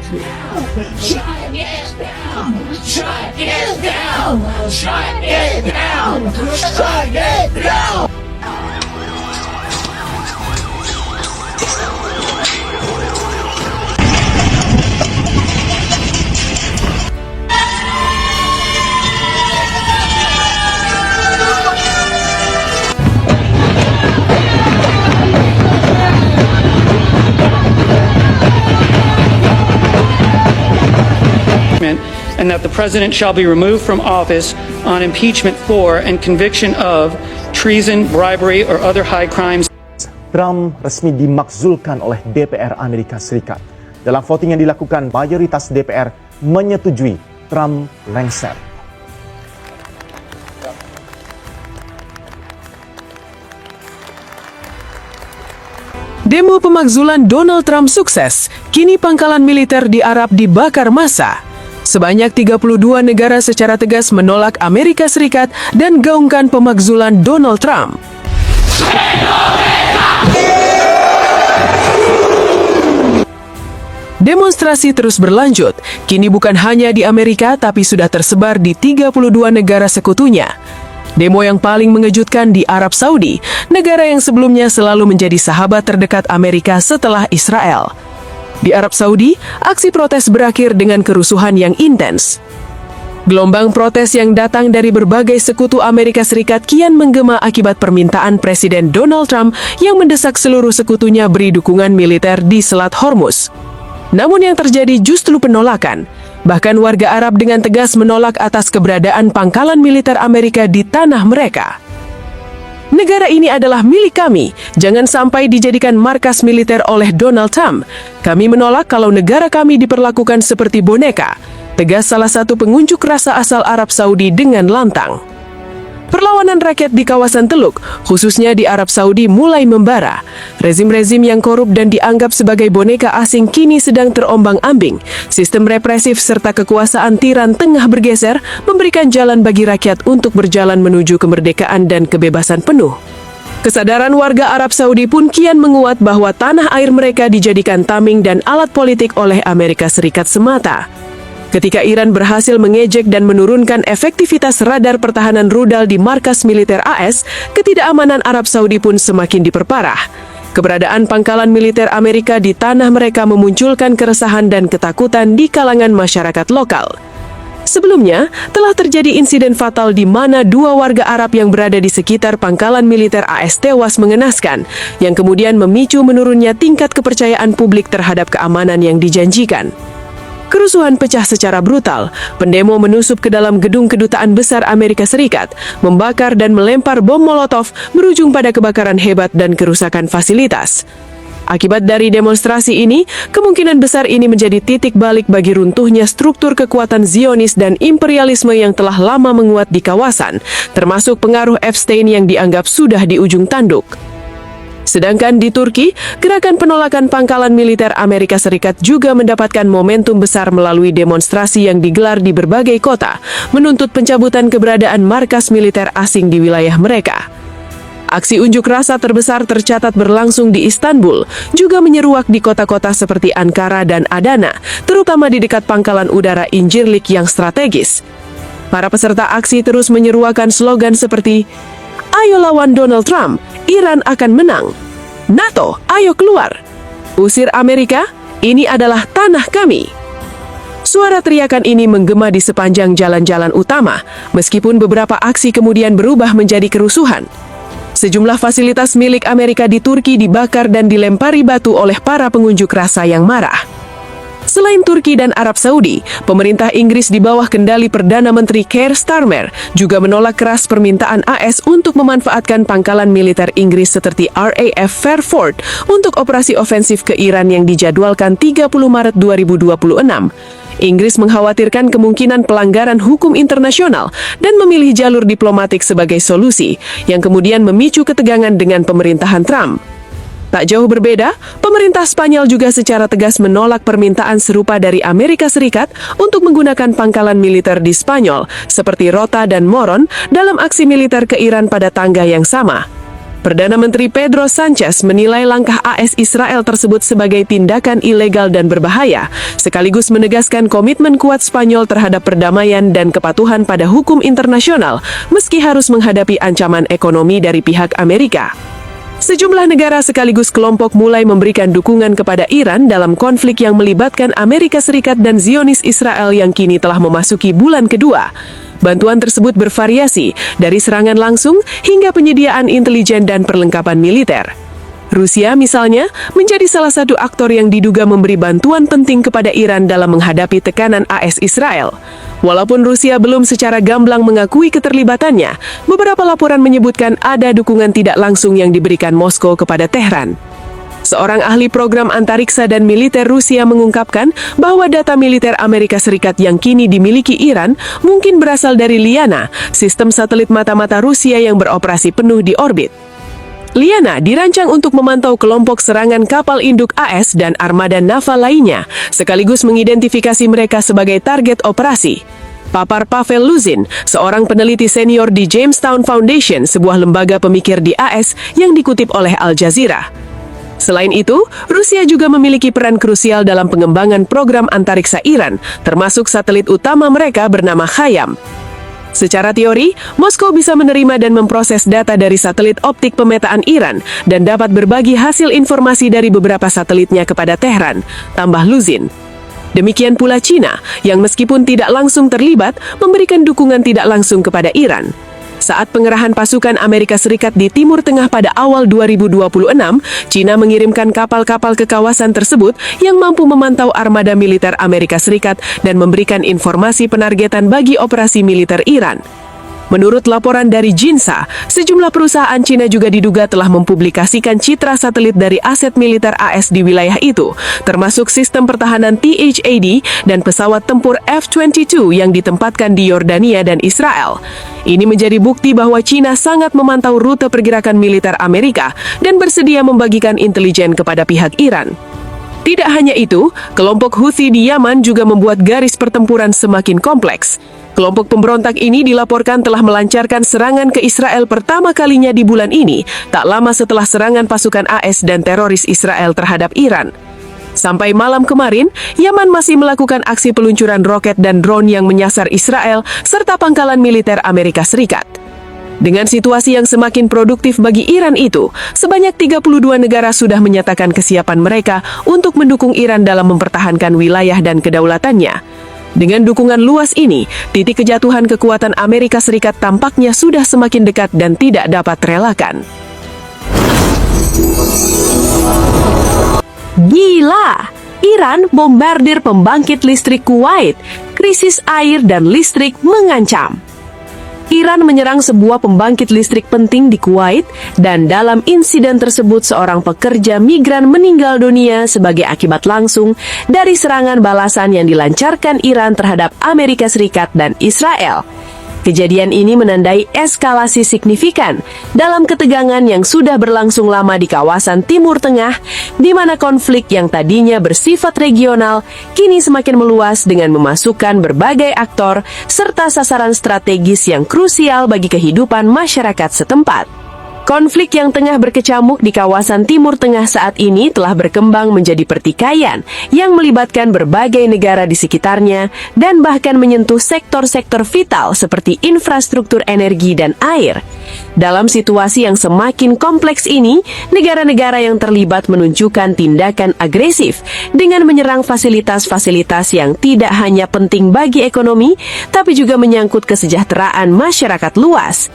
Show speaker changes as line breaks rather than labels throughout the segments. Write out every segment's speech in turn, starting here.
Shut it down! Shut it down! Shut it down! Shut it down!
And that the President shall be removed from office on impeachment for and conviction of treason, bribery, or other high crimes.
Trump resmi dimakzulkan oleh DPR Amerika Serikat. Dalam voting yang dilakukan, mayoritas DPR menyetujui Trump lengser.
Demo pemakzulan Donald Trump sukses. Kini pangkalan militer di Arab dibakar massa. Sebanyak 32 negara secara tegas menolak Amerika Serikat dan gaungkan pemakzulan Donald Trump. Demonstrasi terus berlanjut. Kini bukan hanya di Amerika, tapi sudah tersebar di 32 negara sekutunya. Demo yang paling mengejutkan di Arab Saudi, negara yang sebelumnya selalu menjadi sahabat terdekat Amerika setelah Israel. Di Arab Saudi, aksi protes berakhir dengan kerusuhan yang intens. Gelombang protes yang datang dari berbagai sekutu Amerika Serikat kian menggema akibat permintaan Presiden Donald Trump yang mendesak seluruh sekutunya beri dukungan militer di Selat Hormuz. Namun yang terjadi justru penolakan. Bahkan warga Arab dengan tegas menolak atas keberadaan pangkalan militer Amerika di tanah mereka. Negara ini adalah milik kami, jangan sampai dijadikan markas militer oleh Donald Trump. Kami menolak kalau negara kami diperlakukan seperti boneka, tegas salah satu pengunjuk rasa asal Arab Saudi dengan lantang. Perlawanan rakyat di kawasan Teluk, khususnya di Arab Saudi, mulai membara. Rezim-rezim yang korup dan dianggap sebagai boneka asing kini sedang terombang-ambing. Sistem represif serta kekuasaan tiran tengah bergeser, memberikan jalan bagi rakyat untuk berjalan menuju kemerdekaan dan kebebasan penuh. Kesadaran warga Arab Saudi pun kian menguat bahwa tanah air mereka dijadikan tameng dan alat politik oleh Amerika Serikat semata. Ketika Iran berhasil mengejek dan menurunkan efektivitas radar pertahanan rudal di markas militer AS, ketidakamanan Arab Saudi pun semakin diperparah. Keberadaan pangkalan militer Amerika di tanah mereka memunculkan keresahan dan ketakutan di kalangan masyarakat lokal. Sebelumnya, telah terjadi insiden fatal di mana 2 warga Arab yang berada di sekitar pangkalan militer AS tewas mengenaskan, yang kemudian memicu menurunnya tingkat kepercayaan publik terhadap keamanan yang dijanjikan. Kerusuhan pecah secara brutal. Pendemo menusuk ke dalam gedung kedutaan besar Amerika Serikat, membakar dan melempar bom Molotov, berujung pada kebakaran hebat dan kerusakan fasilitas. Akibat dari demonstrasi ini, kemungkinan besar ini menjadi titik balik bagi runtuhnya struktur kekuatan Zionis dan imperialisme yang telah lama menguat di kawasan, termasuk pengaruh Epstein yang dianggap sudah di ujung tanduk. Sedangkan di Turki, gerakan penolakan pangkalan militer Amerika Serikat juga mendapatkan momentum besar melalui demonstrasi yang digelar di berbagai kota, menuntut pencabutan keberadaan markas militer asing di wilayah mereka. Aksi unjuk rasa terbesar tercatat berlangsung di Istanbul, juga menyeruak di kota-kota seperti Ankara dan Adana, terutama di dekat pangkalan udara Incirlik yang strategis. Para peserta aksi terus menyeruakan slogan seperti, "Ayo lawan Donald Trump, Iran akan menang. NATO, ayo keluar. Usir Amerika, ini adalah tanah kami." Suara teriakan ini menggema di sepanjang jalan-jalan utama, meskipun beberapa aksi kemudian berubah menjadi kerusuhan. Sejumlah fasilitas milik Amerika di Turki dibakar dan dilempari batu oleh para pengunjuk rasa yang marah. Selain Turki dan Arab Saudi, pemerintah Inggris di bawah kendali Perdana Menteri Keir Starmer juga menolak keras permintaan AS untuk memanfaatkan pangkalan militer Inggris seperti RAF Fairford untuk operasi ofensif ke Iran yang dijadwalkan 30 Maret 2026. Inggris mengkhawatirkan kemungkinan pelanggaran hukum internasional dan memilih jalur diplomatik sebagai solusi, yang kemudian memicu ketegangan dengan pemerintahan Trump. Tak jauh berbeda, pemerintah Spanyol juga secara tegas menolak permintaan serupa dari Amerika Serikat untuk menggunakan pangkalan militer di Spanyol, seperti Rota dan Moron, dalam aksi militer ke Iran pada tanggal yang sama. Perdana Menteri Pedro Sanchez menilai langkah AS Israel tersebut sebagai tindakan ilegal dan berbahaya, sekaligus menegaskan komitmen kuat Spanyol terhadap perdamaian dan kepatuhan pada hukum internasional, meski harus menghadapi ancaman ekonomi dari pihak Amerika. Sejumlah negara sekaligus kelompok mulai memberikan dukungan kepada Iran dalam konflik yang melibatkan Amerika Serikat dan Zionis Israel yang kini telah memasuki bulan kedua. Bantuan tersebut bervariasi, dari serangan langsung hingga penyediaan intelijen dan perlengkapan militer. Rusia misalnya menjadi salah satu aktor yang diduga memberi bantuan penting kepada Iran dalam menghadapi tekanan AS Israel. Walaupun Rusia belum secara gamblang mengakui keterlibatannya, beberapa laporan menyebutkan ada dukungan tidak langsung yang diberikan Moskow kepada Tehran. Seorang ahli program antariksa dan militer Rusia mengungkapkan bahwa data militer Amerika Serikat yang kini dimiliki Iran mungkin berasal dari Liana, sistem satelit mata-mata Rusia yang beroperasi penuh di orbit. Liana dirancang untuk memantau kelompok serangan kapal induk AS dan armada naval lainnya, sekaligus mengidentifikasi mereka sebagai target operasi. Papar Pavel Luzin, seorang peneliti senior di Jamestown Foundation, sebuah lembaga pemikir di AS yang dikutip oleh Al Jazeera. Selain itu, Rusia juga memiliki peran krusial dalam pengembangan program antariksa Iran, termasuk satelit utama mereka bernama Hayam. Secara teori, Moskow bisa menerima dan memproses data dari satelit optik pemetaan Iran dan dapat berbagi hasil informasi dari beberapa satelitnya kepada Tehran, tambah Luzin. Demikian pula China, yang meskipun tidak langsung terlibat, memberikan dukungan tidak langsung kepada Iran. Saat pengerahan pasukan Amerika Serikat di Timur Tengah pada awal 2026, China mengirimkan kapal-kapal ke kawasan tersebut yang mampu memantau armada militer Amerika Serikat dan memberikan informasi penargetan bagi operasi militer Iran. Menurut laporan dari Jinsa, sejumlah perusahaan Cina juga diduga telah mempublikasikan citra satelit dari aset militer AS di wilayah itu, termasuk sistem pertahanan THAAD dan pesawat tempur F-22 yang ditempatkan di Yordania dan Israel. Ini menjadi bukti bahwa Cina sangat memantau rute pergerakan militer Amerika dan bersedia membagikan intelijen kepada pihak Iran. Tidak hanya itu, kelompok Houthi di Yaman juga membuat garis pertempuran semakin kompleks. Kelompok pemberontak ini dilaporkan telah melancarkan serangan ke Israel pertama kalinya di bulan ini, tak lama setelah serangan pasukan AS dan teroris Israel terhadap Iran. Sampai malam kemarin, Yaman masih melakukan aksi peluncuran roket dan drone yang menyasar Israel serta pangkalan militer Amerika Serikat. Dengan situasi yang semakin produktif bagi Iran itu, sebanyak 32 negara sudah menyatakan kesiapan mereka untuk mendukung Iran dalam mempertahankan wilayah dan kedaulatannya. Dengan dukungan luas ini, titik kejatuhan kekuatan Amerika Serikat tampaknya sudah semakin dekat dan tidak dapat terelakkan. Gila! Iran bombardir pembangkit listrik Kuwait, krisis air dan listrik mengancam. Iran menyerang sebuah pembangkit listrik penting di Kuwait, dan dalam insiden tersebut seorang pekerja migran meninggal dunia sebagai akibat langsung dari serangan balasan yang dilancarkan Iran terhadap Amerika Serikat dan Israel. Kejadian ini menandai eskalasi signifikan dalam ketegangan yang sudah berlangsung lama di kawasan Timur Tengah, di mana konflik yang tadinya bersifat regional kini semakin meluas dengan memasukkan berbagai aktor serta sasaran strategis yang krusial bagi kehidupan masyarakat setempat. Konflik yang tengah berkecamuk di kawasan Timur Tengah saat ini telah berkembang menjadi pertikaian yang melibatkan berbagai negara di sekitarnya dan bahkan menyentuh sektor-sektor vital seperti infrastruktur energi dan air. Dalam situasi yang semakin kompleks ini, negara-negara yang terlibat menunjukkan tindakan agresif dengan menyerang fasilitas-fasilitas yang tidak hanya penting bagi ekonomi, tapi juga menyangkut kesejahteraan masyarakat luas.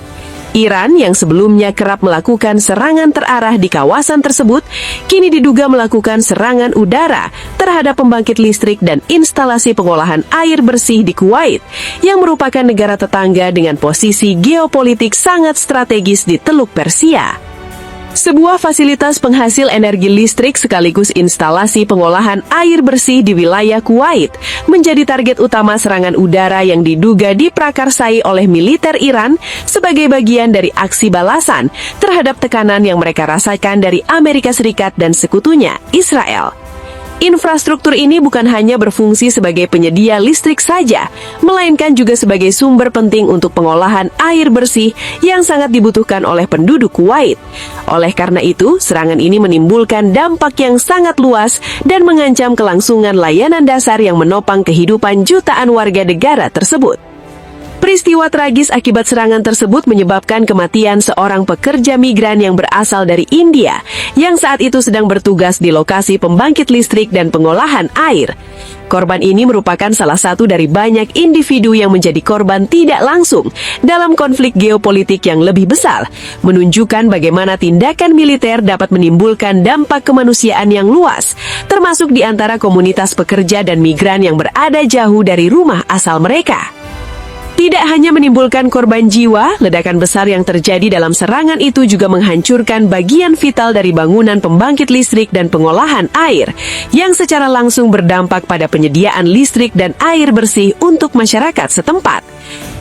Iran yang sebelumnya kerap melakukan serangan terarah di kawasan tersebut, kini diduga melakukan serangan udara terhadap pembangkit listrik dan instalasi pengolahan air bersih di Kuwait, yang merupakan negara tetangga dengan posisi geopolitik sangat strategis di Teluk Persia. Sebuah fasilitas penghasil energi listrik sekaligus instalasi pengolahan air bersih di wilayah Kuwait menjadi target utama serangan udara yang diduga diprakarsai oleh militer Iran sebagai bagian dari aksi balasan terhadap tekanan yang mereka rasakan dari Amerika Serikat dan sekutunya, Israel. Infrastruktur ini bukan hanya berfungsi sebagai penyedia listrik saja, melainkan juga sebagai sumber penting untuk pengolahan air bersih yang sangat dibutuhkan oleh penduduk Kuwait. Oleh karena itu, serangan ini menimbulkan dampak yang sangat luas dan mengancam kelangsungan layanan dasar yang menopang kehidupan jutaan warga negara tersebut. Peristiwa tragis akibat serangan tersebut menyebabkan kematian seorang pekerja migran yang berasal dari India yang saat itu sedang bertugas di lokasi pembangkit listrik dan pengolahan air. Korban ini merupakan salah satu dari banyak individu yang menjadi korban tidak langsung dalam konflik geopolitik yang lebih besar, menunjukkan bagaimana tindakan militer dapat menimbulkan dampak kemanusiaan yang luas, termasuk di antara komunitas pekerja dan migran yang berada jauh dari rumah asal mereka. Tidak hanya menimbulkan korban jiwa, ledakan besar yang terjadi dalam serangan itu juga menghancurkan bagian vital dari bangunan pembangkit listrik dan pengolahan air, yang secara langsung berdampak pada penyediaan listrik dan air bersih untuk masyarakat setempat.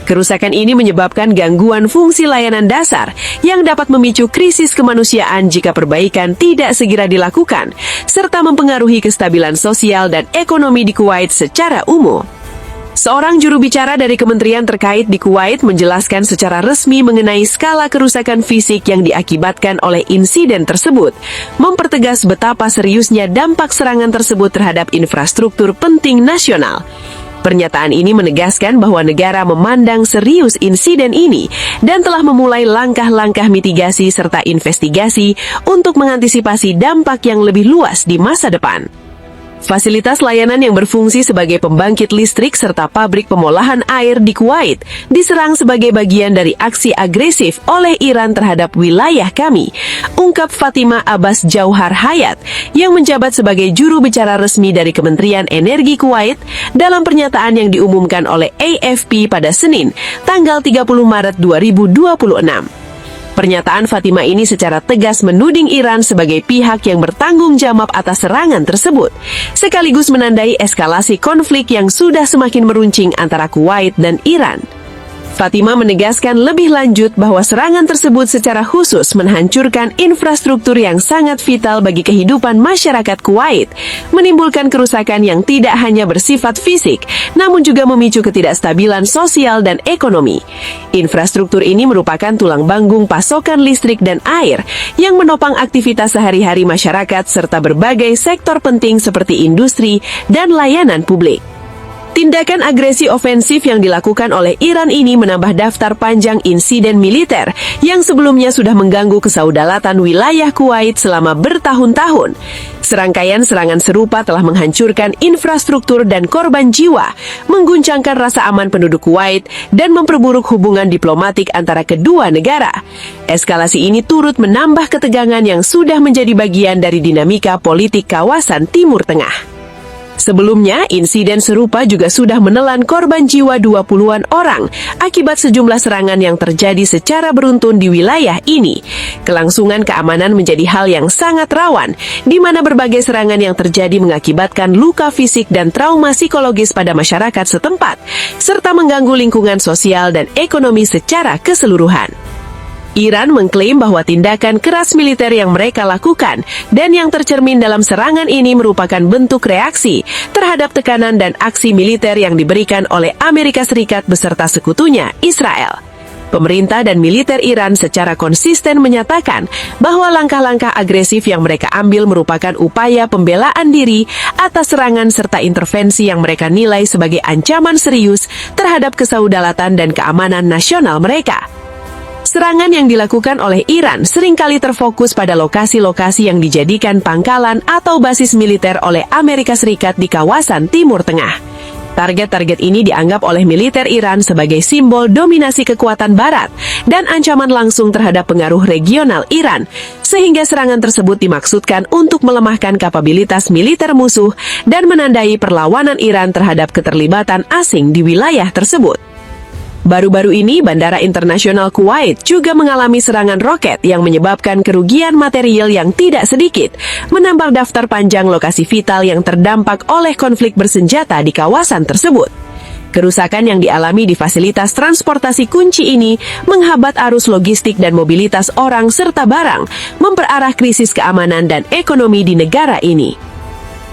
Kerusakan ini menyebabkan gangguan fungsi layanan dasar yang dapat memicu krisis kemanusiaan jika perbaikan tidak segera dilakukan, serta mempengaruhi kestabilan sosial dan ekonomi di Kuwait secara umum. Seorang juru bicara dari kementerian terkait di Kuwait menjelaskan secara resmi mengenai skala kerusakan fisik yang diakibatkan oleh insiden tersebut, mempertegas betapa seriusnya dampak serangan tersebut terhadap infrastruktur penting nasional. Pernyataan ini menegaskan bahwa negara memandang serius insiden ini dan telah memulai langkah-langkah mitigasi serta investigasi untuk mengantisipasi dampak yang lebih luas di masa depan. Fasilitas layanan yang berfungsi sebagai pembangkit listrik serta pabrik pengolahan air di Kuwait diserang sebagai bagian dari aksi agresif oleh Iran terhadap wilayah kami, ungkap Fatima Abbas Jauhar Hayat yang menjabat sebagai juru bicara resmi dari Kementerian Energi Kuwait dalam pernyataan yang diumumkan oleh AFP pada Senin, tanggal 30 Maret 2026. Pernyataan Fatima ini secara tegas menuding Iran sebagai pihak yang bertanggung jawab atas serangan tersebut, sekaligus menandai eskalasi konflik yang sudah semakin meruncing antara Kuwait dan Iran. Fatima menegaskan lebih lanjut bahwa serangan tersebut secara khusus menghancurkan infrastruktur yang sangat vital bagi kehidupan masyarakat Kuwait, menimbulkan kerusakan yang tidak hanya bersifat fisik, namun juga memicu ketidakstabilan sosial dan ekonomi. Infrastruktur ini merupakan tulang punggung pasokan listrik dan air yang menopang aktivitas sehari-hari masyarakat serta berbagai sektor penting seperti industri dan layanan publik. Tindakan agresi ofensif yang dilakukan oleh Iran ini menambah daftar panjang insiden militer yang sebelumnya sudah mengganggu kesaudalatan wilayah Kuwait selama bertahun-tahun. Serangkaian serangan serupa telah menghancurkan infrastruktur dan korban jiwa, mengguncangkan rasa aman penduduk Kuwait, dan memperburuk hubungan diplomatik antara kedua negara. Eskalasi ini turut menambah ketegangan yang sudah menjadi bagian dari dinamika politik kawasan Timur Tengah. Sebelumnya, insiden serupa juga sudah menelan korban jiwa 20-an orang akibat sejumlah serangan yang terjadi secara beruntun di wilayah ini. Kelangsungan keamanan menjadi hal yang sangat rawan, di mana berbagai serangan yang terjadi mengakibatkan luka fisik dan trauma psikologis pada masyarakat setempat, serta mengganggu lingkungan sosial dan ekonomi secara keseluruhan. Iran mengklaim bahwa tindakan keras militer yang mereka lakukan dan yang tercermin dalam serangan ini merupakan bentuk reaksi terhadap tekanan dan aksi militer yang diberikan oleh Amerika Serikat beserta sekutunya, Israel. Pemerintah dan militer Iran secara konsisten menyatakan bahwa langkah-langkah agresif yang mereka ambil merupakan upaya pembelaan diri atas serangan serta intervensi yang mereka nilai sebagai ancaman serius terhadap kesaudalatan dan keamanan nasional mereka. Serangan yang dilakukan oleh Iran seringkali terfokus pada lokasi-lokasi yang dijadikan pangkalan atau basis militer oleh Amerika Serikat di kawasan Timur Tengah. Target-target ini dianggap oleh militer Iran sebagai simbol dominasi kekuatan Barat dan ancaman langsung terhadap pengaruh regional Iran, sehingga serangan tersebut dimaksudkan untuk melemahkan kapabilitas militer musuh dan menandai perlawanan Iran terhadap keterlibatan asing di wilayah tersebut. Baru-baru ini, Bandara Internasional Kuwait juga mengalami serangan roket yang menyebabkan kerugian material yang tidak sedikit, menambah daftar panjang lokasi vital yang terdampak oleh konflik bersenjata di kawasan tersebut. Kerusakan yang dialami di fasilitas transportasi kunci ini menghambat arus logistik dan mobilitas orang serta barang, memperarah krisis keamanan dan ekonomi di negara ini.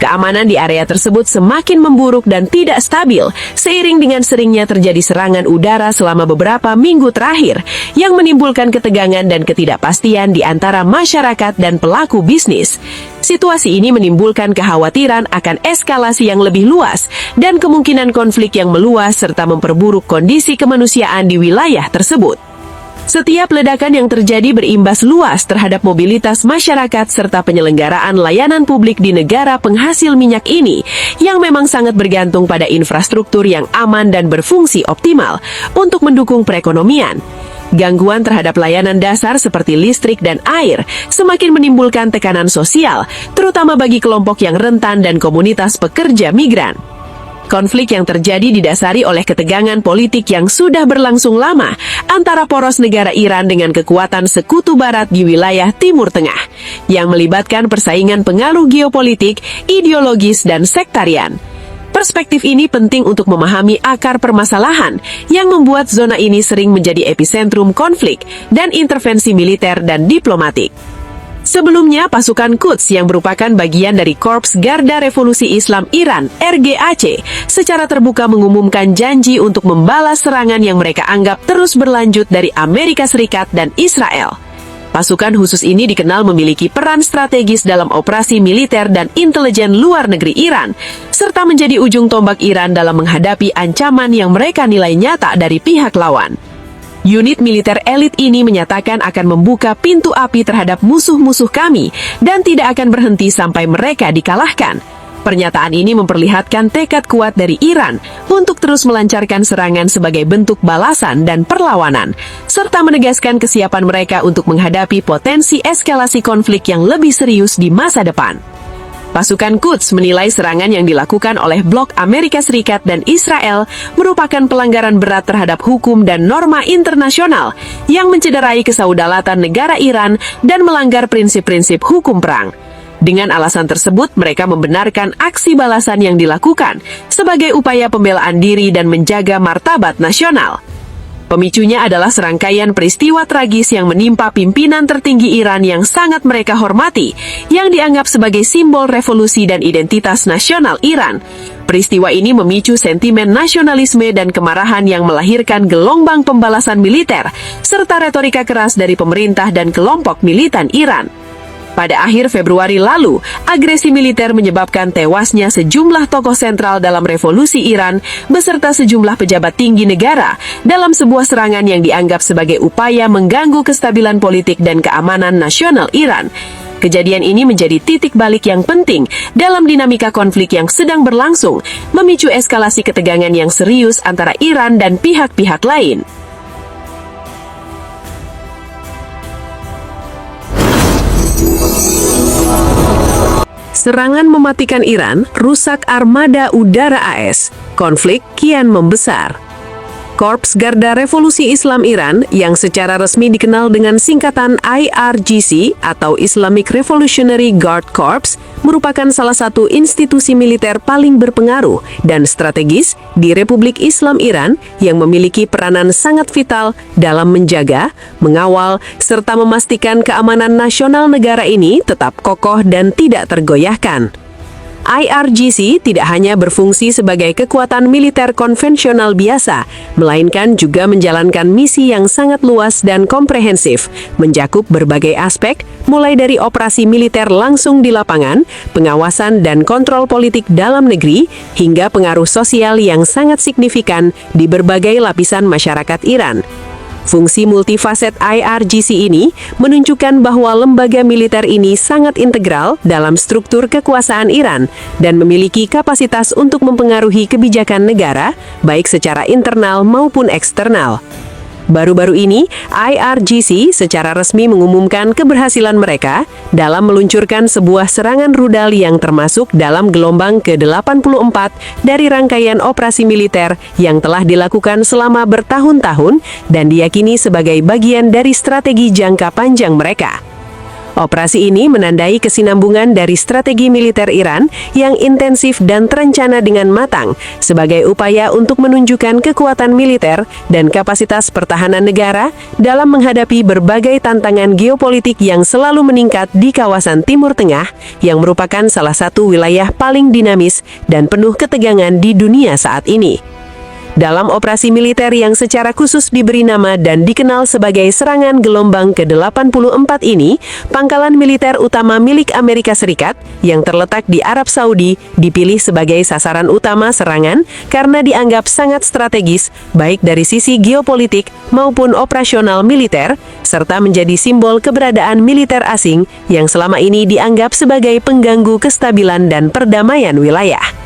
Keamanan di area tersebut semakin memburuk dan tidak stabil seiring dengan seringnya terjadi serangan udara selama beberapa minggu terakhir yang menimbulkan ketegangan dan ketidakpastian di antara masyarakat dan pelaku bisnis. Situasi ini menimbulkan kekhawatiran akan eskalasi yang lebih luas dan kemungkinan konflik yang meluas serta memperburuk kondisi kemanusiaan di wilayah tersebut. Setiap ledakan yang terjadi berimbas luas terhadap mobilitas masyarakat serta penyelenggaraan layanan publik di negara penghasil minyak ini yang memang sangat bergantung pada infrastruktur yang aman dan berfungsi optimal untuk mendukung perekonomian. Gangguan terhadap layanan dasar seperti listrik dan air semakin menimbulkan tekanan sosial, terutama bagi kelompok yang rentan dan komunitas pekerja migran. Konflik yang terjadi didasari oleh ketegangan politik yang sudah berlangsung lama antara poros negara Iran dengan kekuatan sekutu barat di wilayah Timur Tengah, yang melibatkan persaingan pengaruh geopolitik, ideologis, dan sektarian. Perspektif ini penting untuk memahami akar permasalahan yang membuat zona ini sering menjadi epicentrum konflik dan intervensi militer dan diplomatik. Sebelumnya, pasukan Quds yang merupakan bagian dari Korps Garda Revolusi Islam Iran (RGAC) secara terbuka mengumumkan janji untuk membalas serangan yang mereka anggap terus berlanjut dari Amerika Serikat dan Israel. Pasukan khusus ini dikenal memiliki peran strategis dalam operasi militer dan intelijen luar negeri Iran, serta menjadi ujung tombak Iran dalam menghadapi ancaman yang mereka nilai nyata dari pihak lawan. Unit militer elit ini menyatakan akan membuka pintu api terhadap musuh-musuh kami dan tidak akan berhenti sampai mereka dikalahkan. Pernyataan ini memperlihatkan tekad kuat dari Iran untuk terus melancarkan serangan sebagai bentuk balasan dan perlawanan, serta menegaskan kesiapan mereka untuk menghadapi potensi eskalasi konflik yang lebih serius di masa depan. Pasukan Quds menilai serangan yang dilakukan oleh blok Amerika Serikat dan Israel merupakan pelanggaran berat terhadap hukum dan norma internasional yang mencederai kesaudalatan negara Iran dan melanggar prinsip-prinsip hukum perang. Dengan alasan tersebut, mereka membenarkan aksi balasan yang dilakukan sebagai upaya pembelaan diri dan menjaga martabat nasional. Pemicunya adalah serangkaian peristiwa tragis yang menimpa pimpinan tertinggi Iran yang sangat mereka hormati, yang dianggap sebagai simbol revolusi dan identitas nasional Iran. Peristiwa ini memicu sentimen nasionalisme dan kemarahan yang melahirkan gelombang pembalasan militer, serta retorika keras dari pemerintah dan kelompok militan Iran. Pada akhir Februari lalu, agresi militer menyebabkan tewasnya sejumlah tokoh sentral dalam revolusi Iran beserta sejumlah pejabat tinggi negara dalam sebuah serangan yang dianggap sebagai upaya mengganggu kestabilan politik dan keamanan nasional Iran. Kejadian ini menjadi titik balik yang penting dalam dinamika konflik yang sedang berlangsung, memicu eskalasi ketegangan yang serius antara Iran dan pihak-pihak lain. Serangan mematikan Iran, rusak armada udara AS. Konflik kian membesar. Korps Garda Revolusi Islam Iran yang secara resmi dikenal dengan singkatan IRGC atau Islamic Revolutionary Guard Corps merupakan salah satu institusi militer paling berpengaruh dan strategis di Republik Islam Iran yang memiliki peranan sangat vital dalam menjaga, mengawal, serta memastikan keamanan nasional negara ini tetap kokoh dan tidak tergoyahkan. IRGC tidak hanya berfungsi sebagai kekuatan militer konvensional biasa, melainkan juga menjalankan misi yang sangat luas dan komprehensif, mencakup berbagai aspek, mulai dari operasi militer langsung di lapangan, pengawasan dan kontrol politik dalam negeri, hingga pengaruh sosial yang sangat signifikan di berbagai lapisan masyarakat Iran. Fungsi multifaset IRGC ini menunjukkan bahwa lembaga militer ini sangat integral dalam struktur kekuasaan Iran dan memiliki kapasitas untuk mempengaruhi kebijakan negara, baik secara internal maupun eksternal. Baru-baru ini, IRGC secara resmi mengumumkan keberhasilan mereka dalam meluncurkan sebuah serangan rudal yang termasuk dalam gelombang ke-84 dari rangkaian operasi militer yang telah dilakukan selama bertahun-tahun dan diyakini sebagai bagian dari strategi jangka panjang mereka.
Operasi ini menandai kesinambungan dari strategi militer Iran yang intensif dan terencana dengan matang sebagai upaya untuk menunjukkan kekuatan militer dan kapasitas pertahanan negara dalam menghadapi berbagai tantangan geopolitik yang selalu meningkat di kawasan Timur Tengah yang merupakan salah satu wilayah paling dinamis dan penuh ketegangan di dunia saat ini. Dalam operasi militer yang secara khusus diberi nama dan dikenal sebagai serangan gelombang ke-84 ini, pangkalan militer utama milik Amerika Serikat yang terletak di Arab Saudi dipilih sebagai sasaran utama serangan karena dianggap sangat strategis baik dari sisi geopolitik maupun operasional militer, serta menjadi simbol keberadaan militer asing yang selama ini dianggap sebagai pengganggu kestabilan dan perdamaian wilayah.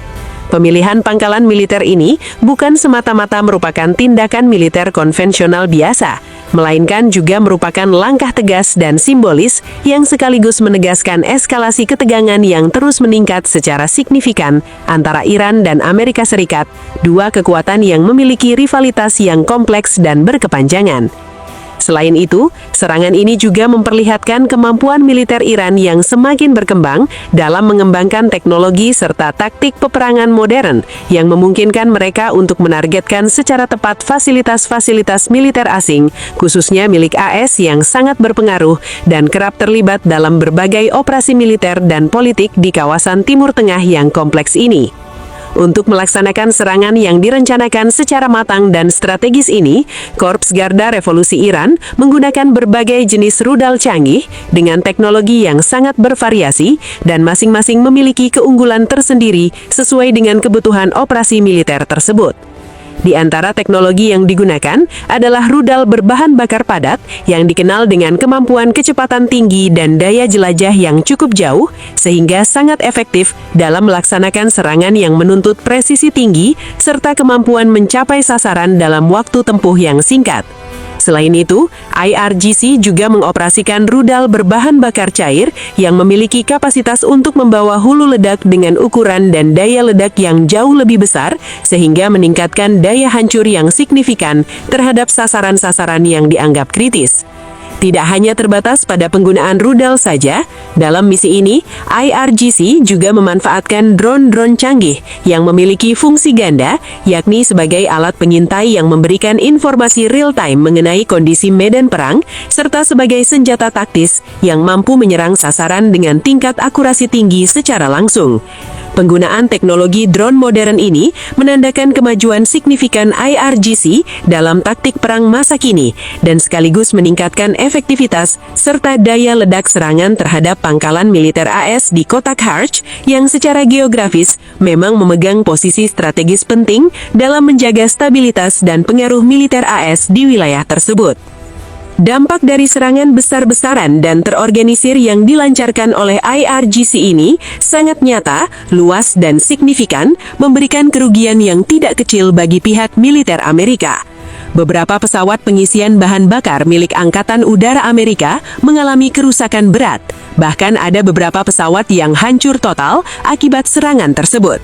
Pemilihan pangkalan militer ini bukan semata-mata merupakan tindakan militer konvensional biasa, melainkan juga merupakan langkah tegas dan simbolis yang sekaligus menegaskan eskalasi ketegangan yang terus meningkat secara signifikan antara Iran dan Amerika Serikat, dua kekuatan yang memiliki rivalitas yang kompleks dan berkepanjangan. Selain itu, serangan ini juga memperlihatkan kemampuan militer Iran yang semakin berkembang dalam mengembangkan teknologi serta taktik peperangan modern yang memungkinkan mereka untuk menargetkan secara tepat fasilitas-fasilitas militer asing, khususnya milik AS yang sangat berpengaruh dan kerap terlibat dalam berbagai operasi militer dan politik di kawasan Timur Tengah yang kompleks ini. Untuk melaksanakan serangan yang direncanakan secara matang dan strategis ini, Korps Garda Revolusi Iran menggunakan berbagai jenis rudal canggih dengan teknologi yang sangat bervariasi dan masing-masing memiliki keunggulan tersendiri sesuai dengan kebutuhan operasi militer tersebut. Di antara teknologi yang digunakan adalah rudal berbahan bakar padat yang dikenal dengan kemampuan kecepatan tinggi dan daya jelajah yang cukup jauh, sehingga sangat efektif dalam melaksanakan serangan yang menuntut presisi tinggi serta kemampuan mencapai sasaran dalam waktu tempuh yang singkat. Selain itu, IRGC juga mengoperasikan rudal berbahan bakar cair yang memiliki kapasitas untuk membawa hulu ledak dengan ukuran dan daya ledak yang jauh lebih besar, sehingga meningkatkan daya hancur yang signifikan terhadap sasaran-sasaran yang dianggap kritis. Tidak hanya terbatas pada penggunaan rudal saja, dalam misi ini, IRGC juga memanfaatkan drone-drone canggih yang memiliki fungsi ganda, yakni sebagai alat pengintai yang memberikan informasi real-time mengenai kondisi medan perang, serta sebagai senjata taktis yang mampu menyerang sasaran dengan tingkat akurasi tinggi secara langsung. Penggunaan teknologi drone modern ini menandakan kemajuan signifikan IRGC dalam taktik perang masa kini dan sekaligus meningkatkan efektivitas serta daya ledak serangan terhadap pangkalan militer AS di kota Karch yang secara geografis memang memegang posisi strategis penting dalam menjaga stabilitas dan pengaruh militer AS di wilayah tersebut. Dampak dari serangan besar-besaran dan terorganisir yang dilancarkan oleh IRGC ini sangat nyata, luas dan signifikan, memberikan kerugian yang tidak kecil bagi pihak militer Amerika. Beberapa pesawat pengisian bahan bakar milik Angkatan Udara Amerika mengalami kerusakan berat, bahkan ada beberapa pesawat yang hancur total akibat serangan tersebut.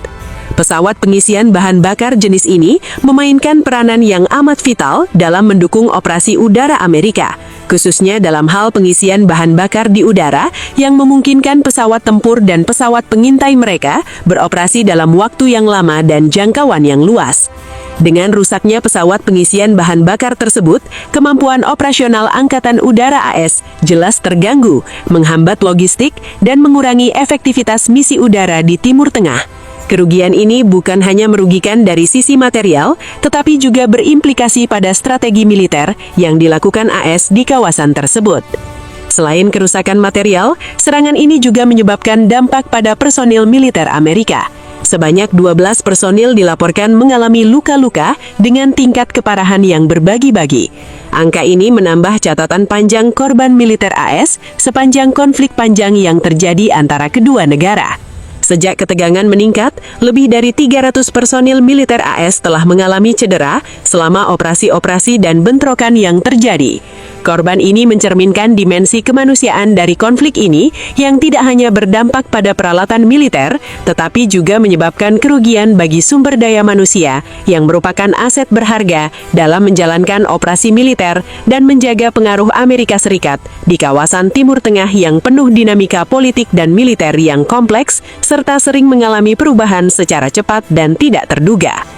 Pesawat pengisian bahan bakar jenis ini memainkan peranan yang amat vital dalam mendukung operasi udara Amerika, khususnya dalam hal pengisian bahan bakar di udara yang memungkinkan pesawat tempur dan pesawat pengintai mereka beroperasi dalam waktu yang lama dan jangkauan yang luas. Dengan rusaknya pesawat pengisian bahan bakar tersebut, kemampuan operasional Angkatan Udara AS jelas terganggu, menghambat logistik, dan mengurangi efektivitas misi udara di Timur Tengah. Kerugian ini bukan hanya merugikan dari sisi material, tetapi juga berimplikasi pada strategi militer yang dilakukan AS di kawasan tersebut. Selain kerusakan material, serangan ini juga menyebabkan dampak pada personil militer Amerika. Sebanyak 12 personil dilaporkan mengalami luka-luka dengan tingkat keparahan yang berbagi-bagi. Angka ini menambah catatan panjang korban militer AS sepanjang konflik panjang yang terjadi antara kedua negara. Sejak ketegangan meningkat, lebih dari 300 personil militer AS telah mengalami cedera selama operasi-operasi dan bentrokan yang terjadi. Korban ini mencerminkan dimensi kemanusiaan dari konflik ini yang tidak hanya berdampak pada peralatan militer, tetapi juga menyebabkan kerugian bagi sumber daya manusia yang merupakan aset berharga dalam menjalankan operasi militer dan menjaga pengaruh Amerika Serikat di kawasan Timur Tengah yang penuh dinamika politik dan militer yang kompleks, serta sering mengalami perubahan secara cepat dan tidak terduga.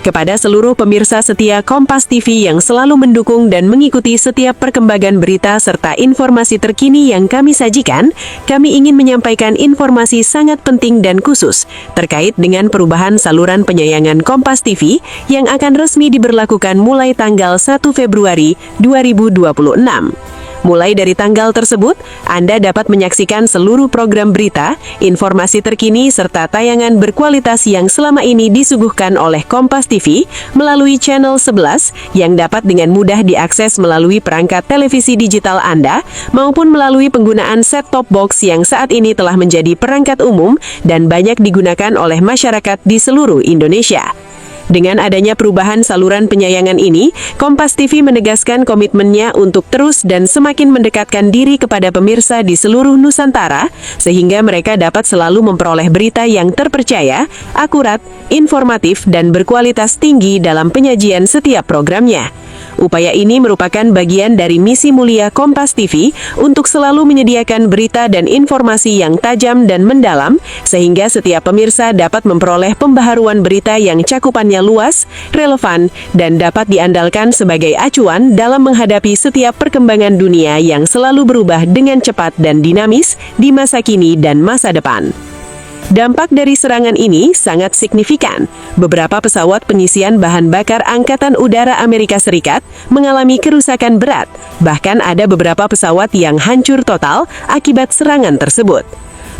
Kepada seluruh pemirsa setia Kompas TV yang selalu mendukung dan mengikuti setiap perkembangan berita serta informasi terkini yang kami sajikan, kami ingin menyampaikan informasi sangat penting dan khusus terkait dengan perubahan saluran penyayangan Kompas TV yang akan resmi diberlakukan mulai tanggal 1 Februari 2026. Mulai dari tanggal tersebut, Anda dapat menyaksikan seluruh program berita, informasi terkini, serta tayangan berkualitas yang selama ini disuguhkan oleh Kompas TV melalui channel 11 yang dapat dengan mudah diakses melalui perangkat televisi digital Anda maupun melalui penggunaan set-top box yang saat ini telah menjadi perangkat umum dan banyak digunakan oleh masyarakat di seluruh Indonesia. Dengan adanya perubahan saluran penyayangan ini, Kompas TV menegaskan komitmennya untuk terus dan semakin mendekatkan diri kepada pemirsa di seluruh Nusantara, sehingga mereka dapat selalu memperoleh berita yang terpercaya, akurat, informatif, dan berkualitas tinggi dalam penyajian setiap programnya. Upaya ini merupakan bagian dari misi mulia Kompas TV untuk selalu menyediakan berita dan informasi yang tajam dan mendalam, sehingga setiap pemirsa dapat memperoleh pembaharuan berita yang cakupannya luas, relevan, dan dapat diandalkan sebagai acuan dalam menghadapi setiap perkembangan dunia yang selalu berubah dengan cepat dan dinamis di masa kini dan masa depan. Dampak dari serangan ini sangat signifikan. Beberapa pesawat pengisian bahan bakar Angkatan Udara Amerika Serikat mengalami kerusakan berat. Bahkan ada beberapa pesawat yang hancur total akibat serangan tersebut.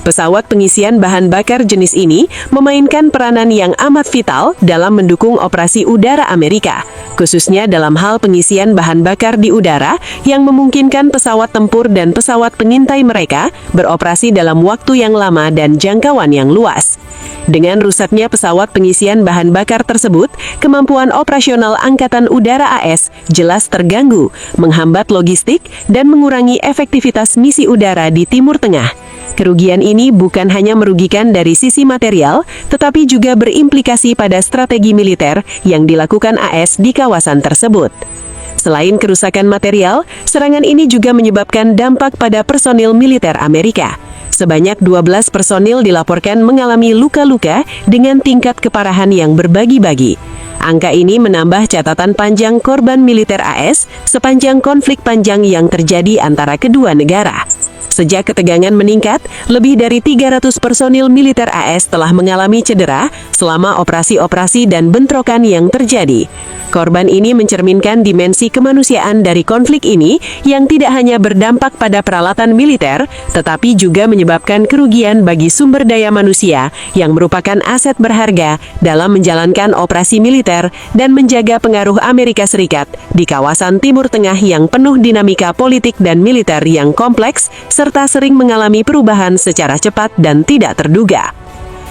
Pesawat pengisian bahan bakar jenis ini memainkan peranan yang amat vital dalam mendukung operasi udara Amerika, khususnya dalam hal pengisian bahan bakar di udara yang memungkinkan pesawat tempur dan pesawat pengintai mereka beroperasi dalam waktu yang lama dan jangkauan yang luas. Dengan rusaknya pesawat pengisian bahan bakar tersebut, kemampuan operasional Angkatan Udara AS jelas terganggu, menghambat logistik, dan mengurangi efektivitas misi udara di Timur Tengah. Kerugian ini bukan hanya merugikan dari sisi material, tetapi juga berimplikasi pada strategi militer yang dilakukan AS di kawasan tersebut. Selain kerusakan material, serangan ini juga menyebabkan dampak pada personil militer Amerika. Sebanyak 12 personil dilaporkan mengalami luka-luka dengan tingkat keparahan yang berbagi-bagi. Angka ini menambah catatan panjang korban militer AS sepanjang konflik panjang yang terjadi antara kedua negara. Sejak ketegangan meningkat, lebih dari 300 personil militer AS telah mengalami cedera selama operasi-operasi dan bentrokan yang terjadi. Korban ini mencerminkan dimensi kemanusiaan dari konflik ini yang tidak hanya berdampak pada peralatan militer, tetapi juga menyebabkan kerugian bagi sumber daya manusia yang merupakan aset berharga dalam menjalankan operasi militer dan menjaga pengaruh Amerika Serikat di kawasan Timur Tengah yang penuh dinamika politik dan militer yang kompleks, serta sering mengalami perubahan secara cepat dan tidak terduga.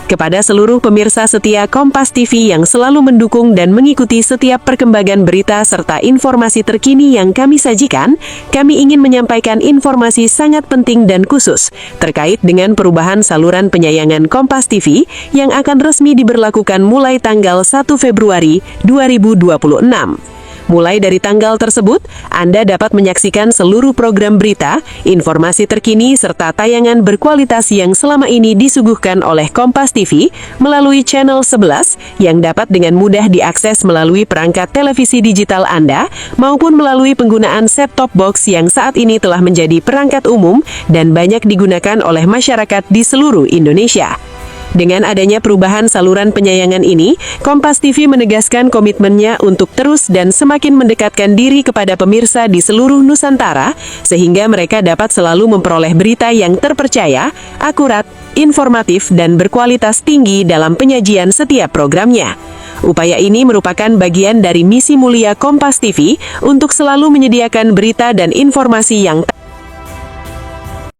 Kepada seluruh pemirsa setia Kompas TV yang selalu mendukung dan mengikuti setiap perkembangan berita serta informasi terkini yang kami sajikan, kami ingin menyampaikan informasi sangat penting dan khusus terkait dengan perubahan saluran penyayangan Kompas TV yang akan resmi diberlakukan mulai tanggal 1 Februari 2026. Mulai dari tanggal tersebut, Anda dapat menyaksikan seluruh program berita, informasi terkini, serta tayangan berkualitas yang selama ini disuguhkan oleh Kompas TV melalui channel 11 yang dapat dengan mudah diakses melalui perangkat televisi digital Anda maupun melalui penggunaan set-top box yang saat ini telah menjadi perangkat umum dan banyak digunakan oleh masyarakat di seluruh Indonesia. Dengan adanya perubahan saluran penyayangan ini, Kompas TV menegaskan komitmennya untuk terus dan semakin mendekatkan diri kepada pemirsa di seluruh Nusantara, sehingga mereka dapat selalu memperoleh berita yang terpercaya, akurat, informatif, dan berkualitas tinggi dalam penyajian setiap programnya. Upaya ini merupakan bagian dari misi mulia Kompas TV untuk selalu menyediakan berita dan informasi yang